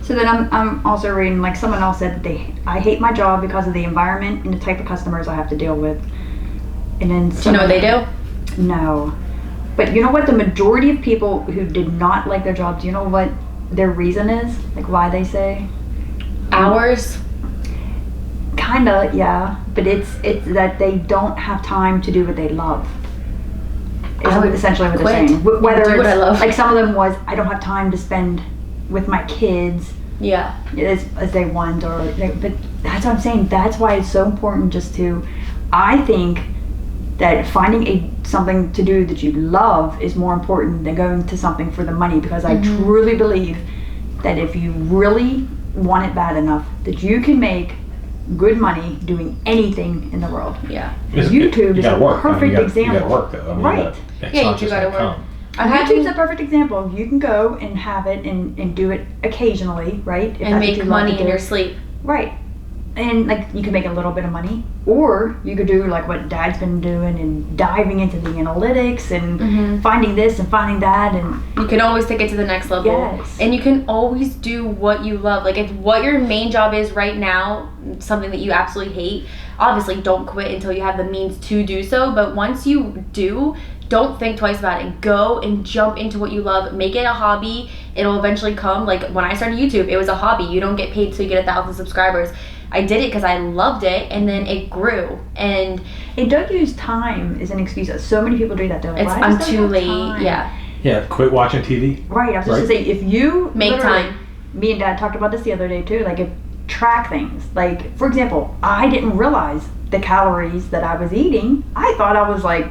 So then I'm also reading, like someone else said that I hate my job because of the environment and the type of customers I have to deal with. And then Do you know what they do? No. But you know what? The majority of people who did not like their jobs, you know what their reason is? Like why they say? Hours. Kinda, yeah. But it's that they don't have time to do what they love. I would Essentially what quit they're saying. Whether and do it's what I love. like some of them was I don't have time to spend with my kids Yeah. as they want, but that's what I'm saying. That's why it's so important just to. I think that finding something to do that you love is more important than going to something for the money, because I truly believe that if you really want it bad enough, that you can make good money doing anything in the world. Yeah. YouTube is a perfect example. You gotta work though. I mean, Right. Yeah, you gotta work. YouTube's a perfect example. You can go and have it and do it occasionally, right? If that's And what make you love money to in do. your sleep. Right. And like you can make a little bit of money, or you could do like what Dad's been doing and diving into the analytics and finding this and finding that, and You can always take it to the next level. Yes. And you can always do what you love. Like if what your main job is right now, something that you absolutely hate, obviously don't quit until you have the means to do so. But once you do, don't think twice about it. Go and jump into what you love. Make it a hobby. It'll eventually come. Like when I started YouTube, it was a hobby. You don't get paid till you get 1,000 subscribers. I did it because I loved it, and then it grew. And don't use time as an excuse. So many people do that. They're like, it's "Well, I I'm just don't too have late. time." Yeah. Yeah, quit watching TV. Right. I was just Right. gonna say, if you Make literally- time. Me and Dad talked about this the other day too. Like, if track things. Like, for example, I didn't realize the calories that I was eating. I thought I was like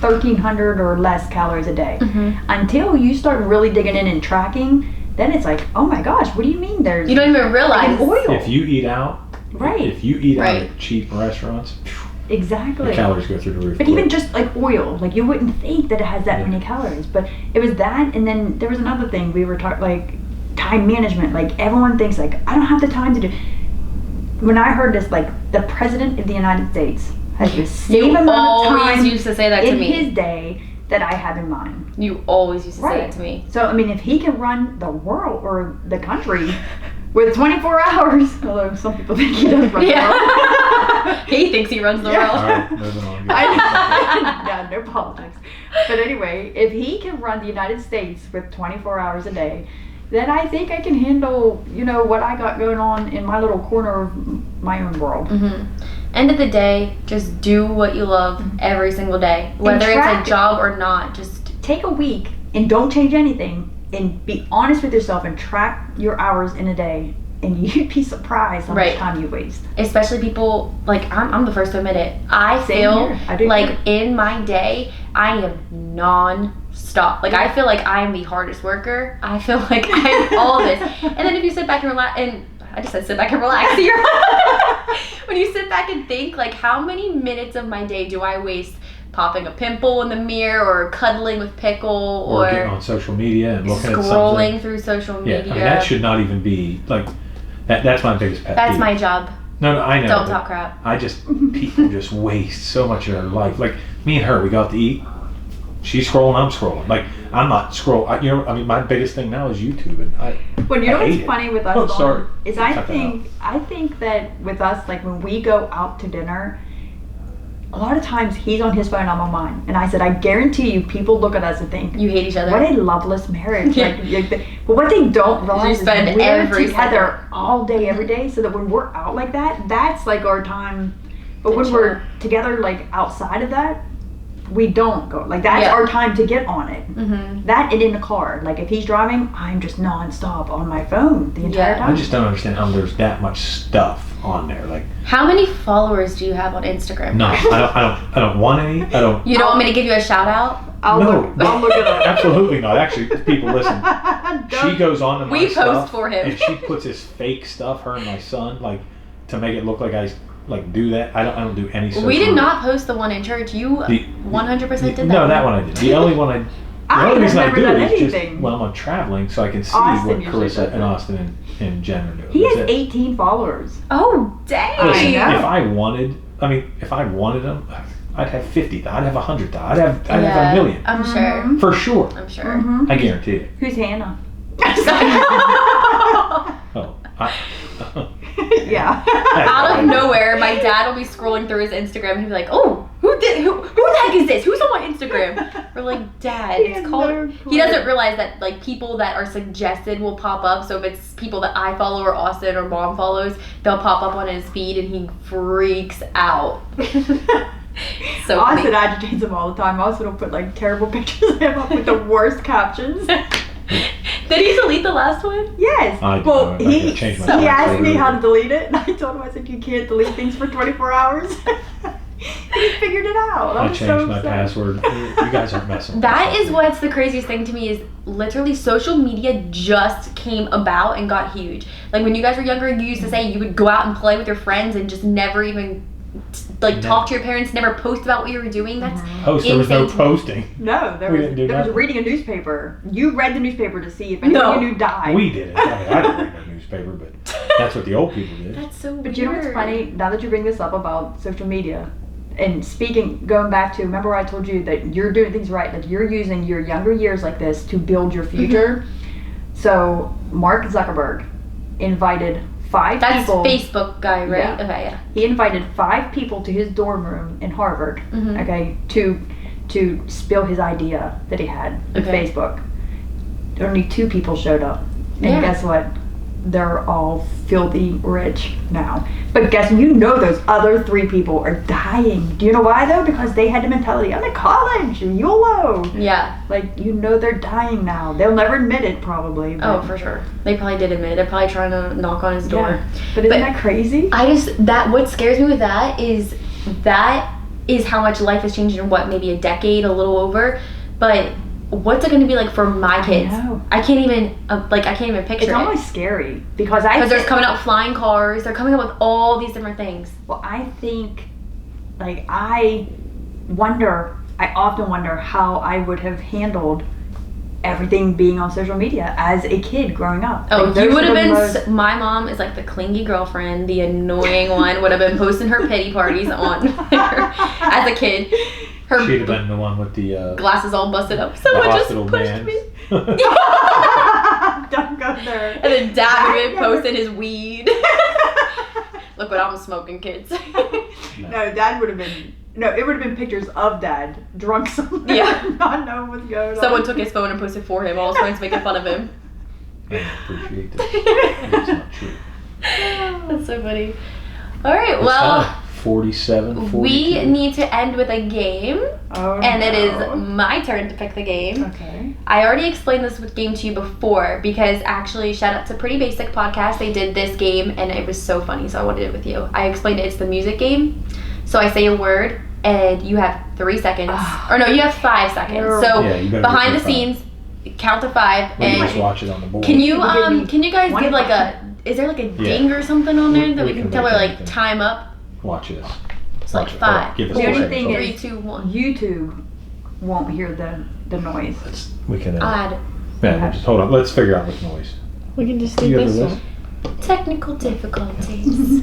1,300 or less calories a day. Until you start really digging in and tracking, then it's like, oh my gosh, what do you mean there's You don't even realize. like oil? If you eat out, Right. If you eat out Right. at cheap restaurants, Exactly. the calories go through the roof. But quick. even just like oil, like you wouldn't think that it has that Yeah. many calories. But it was that, and then there was another thing we were talking, like time management. Like everyone thinks like I don't have the time to do. When I heard this, like the president of the United States has the same You amount of always time used to say that to in me. his day that I have in mine. You always used to say Right. that to me. So I mean, if he can run the world or the country with 24 hours, although some people think he does run the world. He thinks he runs the Yeah. All world. right, moving on. Yeah, no politics. But anyway, if he can run the United States with 24 hours a day, then I think I can handle, what I got going on in my little corner of my own world. End of the day, just do what you love every single day. Whether it's track a it. job or not, just Take a week and don't change anything and be honest with yourself and track your hours in a day. And you'd be surprised how Right. much time you waste. especially people, like I'm the first to admit it. I Same feel here. I do like too. in my day, I am non-stop. Like I feel like I am the hardest worker. I feel like I'm all this. And then if you sit back and relax, and I just said sit back and relax here. When you sit back and think, like how many minutes of my day do I waste popping a pimple in the mirror or cuddling with Pickle or or getting on social media and looking at something. scrolling through social media. Yeah, I mean, that should not even be like that. That's my biggest pet That's peeve. my job. No, I know. Don't but talk crap. people just waste so much of their life. Like me and her, we go out to eat. She's scrolling, I'm scrolling. Like I'm not scrolling. I mean, my biggest thing now is YouTube, and Well, you know I hate what's it. funny with us? Oh, sorry. Is I think that with us, like when we go out to dinner, a lot of times he's on his phone, I'm on mine, and I said, I guarantee you, people look at us and think, You hate each other. what a loveless marriage. But what they don't realize is spend we're every together all day, every day, so that when we're out like that, that's like our time. But when we're together, like outside of that, we don't go. Like that's our time to get on it. Mm-hmm. That and in the car. Like if he's driving, I'm just nonstop on my phone the entire time. I just don't understand how there's that much stuff on there. Like How many followers do you have on Instagram? no, I don't want any. I don't. You don't want me to give you a shout out? I'll look it up. Absolutely not. Actually, people listen. She goes on to my We post stuff, for him. and she puts his fake stuff. Her and my son, like to make it look like I like do that. I don't do any. We did not post the one in church. You 100% did that. No, that one I did. The only one the I only have reason I never do done it is anything. just when I'm traveling, so I can see Austin what usually Carissa does and that. Austin and Jen are doing. He has That's it. 18 followers. Oh, dang. Listen, I know. if I wanted them, I'd have 50. I'd have 100. I'd have a million I'm sure. for sure. I'm sure. Mm-hmm. I guarantee it. Who's Hannah? Oh, Yeah. Out of nowhere, my dad will be scrolling through his Instagram and he'll be like, "Oh, who the heck is this? Who's on my Instagram?" We're like, "Dad, He it's has called." no He doesn't realize that like people that are suggested will pop up. So if it's people that I follow or Austin or Mom follows, they'll pop up on his feed and he freaks out. So Austin funny. agitates him all the time. Austin will put like terrible pictures of him up with the worst captions. Did he delete the last one? Yes. I Well, do. I he gotta change my he asked me password. how to delete it, and I told him, I said, you can't delete things for 24 hours. He figured it out. I was changed so my upset. password. You guys aren't messing with That this. is what's the craziest thing to me is literally social media just came about and got huge. Like when you guys were younger, you used to say you would go out and play with your friends and just never even talk to your parents, never post about what you were doing. That's There was no insane. posting. No, there We was didn't do there was nothing. reading a newspaper. You read the newspaper to see if anyone No. you knew died. We did it. I mean, I didn't read no newspaper, but that's what the old people did. That's so weird. But you know what's funny? Now that you bring this up about social media, and going back to, remember I told you that you're doing things right, that you're using your younger years like this to build your future. So Mark Zuckerberg invited 5 That's people. Facebook guy, right? Yeah. Okay, yeah. He invited 5 people to his dorm room in Harvard, Mhm. okay, to spill his idea that he had with Okay. Facebook. Only 2 people showed up. And Yeah. guess what? They're all filthy rich now. But those other 3 people are dying. Do you know why though? Because they had the mentality, I'm in college, YOLO. Yeah. Like, they're dying now. They'll never admit it probably. But, Oh, for sure. They probably did admit it. They're probably trying to knock on his door. yeah. But isn't But- that crazy? What scares me with that is how much life has changed in maybe a decade, a little over. But what's it going to be like for my kids? know. I can't even picture It's it. almost scary because There's coming out flying cars. They're coming up with all these different things. Well, I think, like, I often wonder how I would have handled everything being on social media as a kid growing up. Oh, Like, those you would have are the been. most- My mom is like the clingy girlfriend, the annoying one. Would have been posting her pity parties on there as a kid. Her She'd have been the one with the glasses all busted up. Someone just hospital pushed man. me. Don't go there. And then dad would have been posting his weed. Look what I'm smoking, kids. No, Dad would have been. No, it would have been pictures of Dad drunk somewhere, Yeah. not knowing what's going on. Someone took his phone and posted for him. All his friends making fun of him. I don't appreciate that. It's not true. That's so funny. All right, What's well, time? 47, 42. we need to end with a game, Oh, and it is no. my turn to pick the game. Okay. I already explained this game to you before because actually, shout out to Pretty Basic Podcast. They did this game and it was so funny, so I wanted it with you. I explained it. It's the music game. So I say a word and you have 3 seconds. Or no, you have 5 seconds. So Yeah, you better behind the get your scenes, count to 5 We can just and watch it on the board. can you You give me can you guys one give like question. is there like a ding or something on there that we We can can tell her make like anything. time up? Watch this. So like Okay, 5, give us The 4, only thing 3, is- 2, 1. YouTube won't hear the noise. We can. I'll add it. Yeah, just hold on. Let's figure out what noise. We can just do You have this the one. list? Technical difficulties.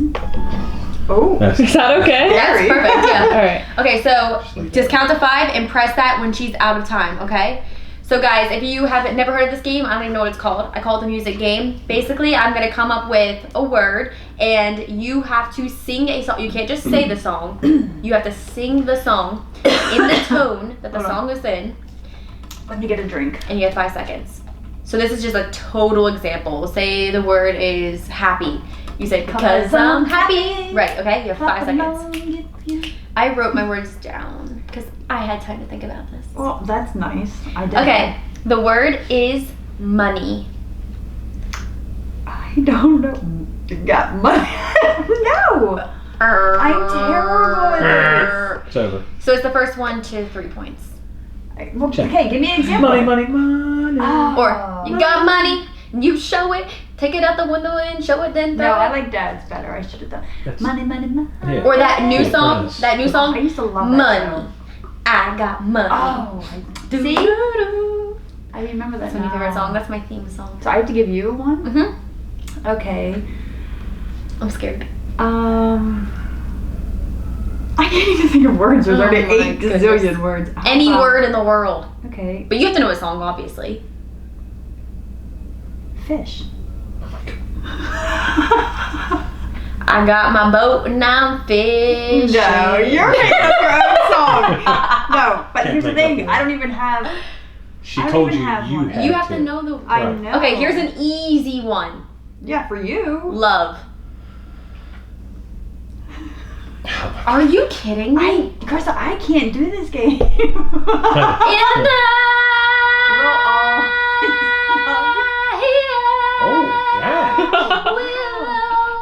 Oh. That's Is that okay? That's perfect, yeah. Alright. Okay, so leave just that. count to 5 and press that when she's out of time, okay? So guys, if you haven't never heard of this game, I don't even know what it's called. I call it the music game. Basically, I'm gonna come up with a word and you have to sing a song. You can't just say the song. You have to sing the song in the tone that the Hold on. song is in, Let me get a drink. and you have 5 seconds. So this is just a total example. Say the word is happy. You say, because I'm happy. Right, okay? You have 5 seconds. I wrote my words down because I had time to think about this. Well, that's nice. I did. Okay, the word is money. I don't know. You got money. No. I'm terrible at this. It's over. So it's the first 1 to 3 points. Well, Check. okay, give me an example. Money. Oh. Or you got money, you show it, take it out the window and show it, then throw No, it. I like Dad's better. I should have done. That's- Money. Yeah. Or that new Yeah, song, yes. that new I song, used to love that money. show. I got money. Oh, see? Doo-doo-doo. I remember that. That's my favorite song. That's my theme song. So I have to give you one. Mm-hmm. Okay. I'm scared. I can't even think of words. There's Oh already my 8 goodness. gazillion words. How Any about- word in the world. Okay. But you have to know a song, obviously. Fish. I got my boat and I'm fishing. No, you're making up your own song. No, but Can't here's the make up thing. your I own. don't even have. She I don't Oh, told even you have you one. had You have to know the. I Right. know. Okay, here's an easy one. Yeah, for you. Love. Are you kidding me? Carissa, I can't do this game. In the Oh, dang.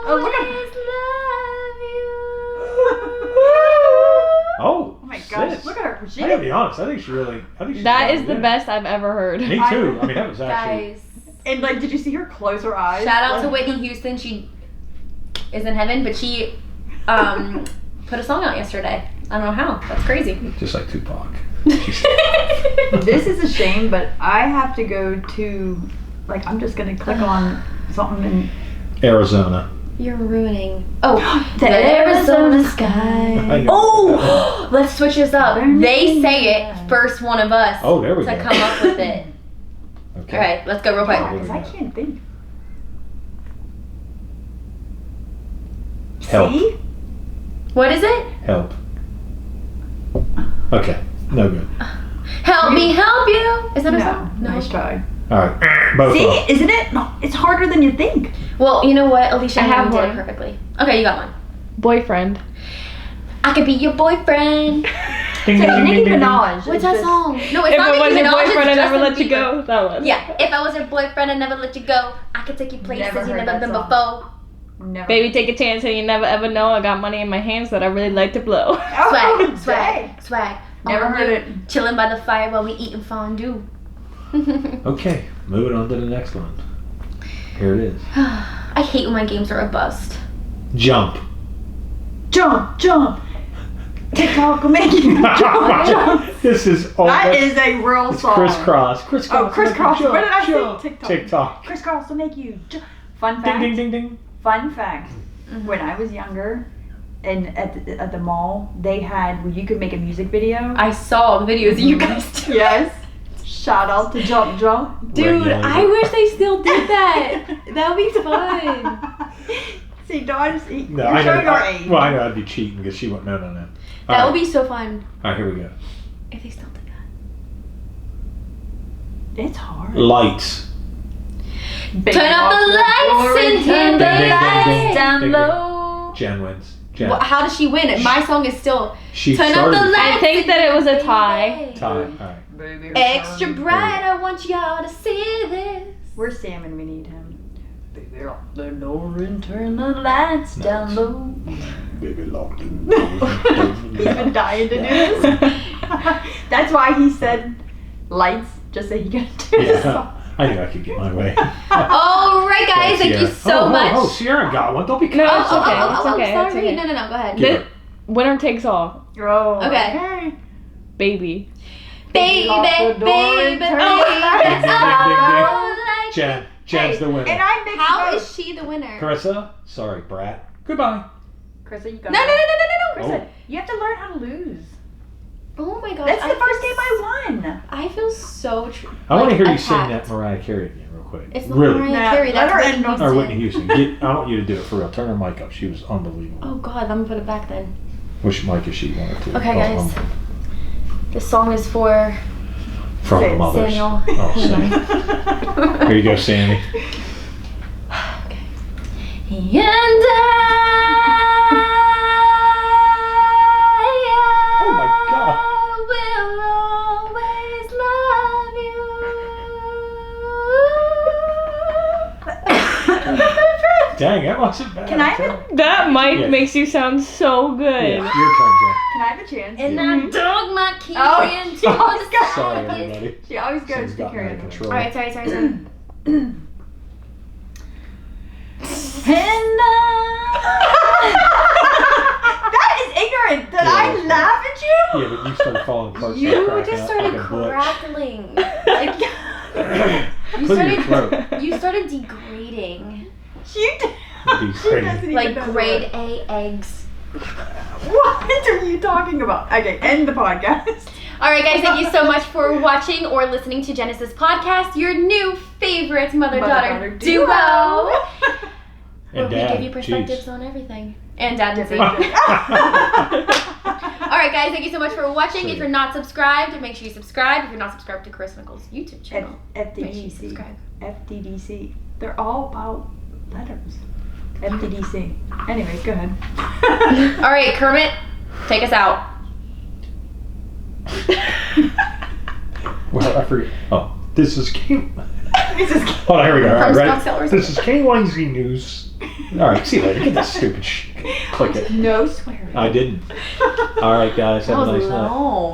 Oh, look at- Oh, Oh my gosh, sis. look at her. She I gotta be honest. I think she really. I think she. That is the best I've ever heard. Me too. I mean, that was actually. Guys, And like, did you see her close her eyes? shout out to Like- Whitney Houston. She is in heaven, but she put a song out yesterday. I don't know how. That's crazy. Just like Tupac. This is a shame, but I have to go to. Like, I'm just gonna click on something and. Arizona. You're ruining. Oh, The Arizona sky. I know. Oh, let's switch this up. They say it first. One of us Oh, there we to go. come up with it. Okay. All right, let's go real Yeah, quick. 'cause I can't think. Help. See? What is it? Help. Okay. No good. Help me help you. Is that a No, song? nice try. All right. Both See, off. isn't it? It's harder than you think. Well, you know what, Alicia, I have you did it one. perfectly. Okay, you got one. Boyfriend. I could be your boyfriend. Ding, So ding, ding, Nicki ding, ding. Minaj. What's is that just- song? No, it's If not it Nicki was your Minaj, boyfriend, I it's never Justin let you Bieber. go. That one. Yeah, if I was your boyfriend, I never let you go. I could take you places Never you heard never that been song. before. Never. Baby, take a chance and you never ever know. I got money in my hands that I really like to blow. Oh, Swag, dang. swag, swag. Never On heard you, it. Chilling by the fire while we eating fondue. Okay. Moving on to the next one. Here it is. I hate when my games are a bust. Jump. Jump, jump. TikTok will make you jump, jump. This is. Oh, That that's- is a real It's song. crisscross. Crisscross. Oh, crisscross. Jump, What did I say? jump. TikTok. TikTok. Crisscross will make you jump. Fun Ding, fact. ding, ding, ding. Fun fact. Mm-hmm. When I was younger, and at the mall, they had where you could make a music video. I saw the videos you guys do. Yes. Shout out to Jump Jump. Dude, Regulated. I wish they still did that. That would be fun. See, Dawn's No, you're I know. showing our age. Well, I know I'd be cheating because she wouldn't know no. All That right. would be so fun All right, here we go. if they still did that. It's hard. Lights. Turn up the lights and turn the Ding, ding, ding, lights ding. down Ding, ding. low. Jen wins. Jen. Well, how does she win? My song is still She turn up started the it. lights. I think that it was a tie. Tie. All right. Baby, Extra bright, I want y'all to see this. Where's Sam when we need him? Baby, lock the door and turn the lights down low. Baby locked in. He's been dying to do this. That's why he said lights, just so he could do this Yeah. song. I knew I could get my way. All right, guys, thank you so much. Oh, Sierra got one. Don't be No, Oh, it's oh, okay. oh, It's oh, okay. sorry. It's okay. No, go ahead. Give her. Winner takes all. Oh, Okay. Baby. Baby, Lock the baby, door and baby. turn Oh, the lights like Jen. Jen's the winner. And I mixed How both. is she the winner? Carissa, sorry, brat. Goodbye. Carissa, you got No, no, no, it. no, no, no, no. Carissa, you have to learn how to lose. Oh my gosh. That's the I first feel game I won. I feel so I want to hear you sing attacked. that Mariah Carey again real quick. It's not really. Mariah Nah, Carey. let That's her Whitney end on- Or Houston. Whitney Houston. I want you to do it for real. Turn her mic up. She was unbelievable. Oh God, I'm gonna put it back then. Which mic is she wanted to? Okay, guys. This song is for From the mothers. Samuel. Oh, Sam. Here you go, Sammy. And Oh my God. will always love you. Dang, that wasn't bad. Can I have That mic Yeah. makes you sound so good. Yeah, your turn, Jen. Can I have a chance? And I dug my key Oh, into oh, the God. Sorry, socket. everybody. She always goes She's to gotten out of karaoke. control. Alright, sorry. And that is ignorant. Did I Yeah, laugh at you? Yeah, but you started falling apart. You just started crackling. Like you Clear your started throat. you started degrading. You did. These She crazy- doesn't even Like know the grade word. A eggs. What are you talking about? Okay, end the podcast. Alright guys, thank you so much for watching or listening to Genesis Podcast, your new favorite mother-daughter Mother-daughter duo. duo. Where And we Dad, give you perspectives jeez. on everything. And Dad and Z. Different. Alright guys, thank you so much for watching. See If ya. you're not subscribed, make sure you subscribe. If you're not subscribed to Chris Nichols' YouTube channel, make sure you FDDC. subscribe. FDDC. They're all about letters. FDDC. Anyways, go ahead. Alright, Kermit, take us out. Well, I forget. Oh, this is K. This is Oh, here we go. All right, From ready? Scottsdale, This is KYZ News. All right, see you later. Get that stupid shit. Click it. no swearing. I didn't. All right, guys. Have a nice night. long.